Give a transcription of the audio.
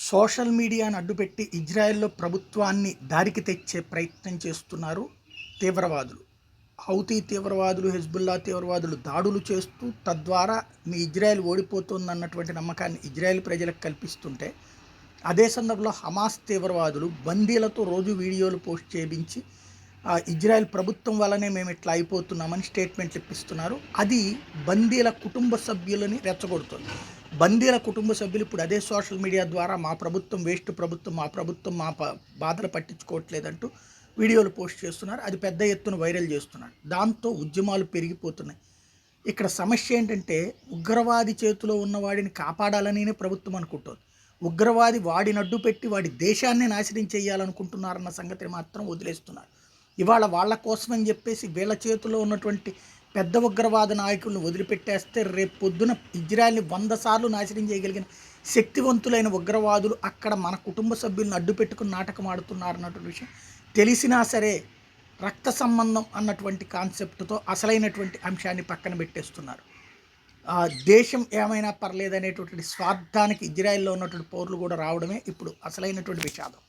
Social మీడియాను అడ్డుపెట్టి ఇజ్రాయెల్లో ప్రభుత్వాన్ని దారికి తెచ్చే ప్రయత్నం చేస్తున్నారు తీవ్రవాదులు. హౌతీ తీవ్రవాదులు, హెజ్బుల్లా తీవ్రవాదులు దాడులు చేస్తూ తద్వారా మీ ఇజ్రాయెల్ ఓడిపోతుందన్నటువంటి నమ్మకాన్ని ఇజ్రాయెల్ ప్రజలకు కల్పిస్తుంటే, అదే సందర్భంలో హమాస్ తీవ్రవాదులు బందీలతో రోజు వీడియోలు పోస్ట్ చేయించి ఇజ్రాయెల్ ప్రభుత్వం వల్లనే మేము ఇట్లా అయిపోతున్నామని స్టేట్మెంట్లు ఇప్పిస్తున్నారు. అది బందీల కుటుంబ సభ్యులని రెచ్చగొడుతుంది. బందీల కుటుంబ సభ్యులు ఇప్పుడు అదే సోషల్ మీడియా ద్వారా మా ప్రభుత్వం వేస్ట్ ప్రభుత్వం, మా ప్రభుత్వం మా బాధలు పట్టించుకోవట్లేదంటూ వీడియోలు పోస్ట్ చేస్తున్నారు. అది పెద్ద ఎత్తున వైరల్ చేస్తున్నారు. దాంతో ఉద్యమాలు పెరిగిపోతున్నాయి. ఇక్కడ సమస్య ఏంటంటే, ఉగ్రవాది చేతిలో ఉన్నవాడిని కాపాడాలని ప్రభుత్వం అనుకుంటుంది. ఉగ్రవాది వాడిని అడ్డు పెట్టి వాడి దేశాన్ని నాశనం చేయాలనుకుంటున్నారన్న సంగతిని మాత్రం వదిలేస్తున్నారు. ఇవాళ వాళ్ళ కోసమని చెప్పేసి వీళ్ళ చేతిలో ఉన్నటువంటి పెద్ద ఉగ్రవాద నాయకులను వదిలిపెట్టేస్తే రేపు పొద్దున ఇజ్రాయెల్ని 100 సార్లు నాశనం చేయగలిగిన శక్తివంతులైన ఉగ్రవాదులు అక్కడ మన కుటుంబ సభ్యులను అడ్డు పెట్టుకుని నాటకం ఆడుతున్నారన్నటువంటి విషయం తెలిసినా సరే, రక్త సంబంధం అన్నటువంటి కాన్సెప్ట్తో అసలైనటువంటి అంశాన్ని పక్కన పెట్టేస్తున్నారు. దేశం ఏమైనా పర్లేదనేటువంటి స్వార్థానికి ఇజ్రాయెల్లో ఉన్నటువంటి పౌరులు కూడా రావడమే ఇప్పుడు అసలైనటువంటి విషాదం.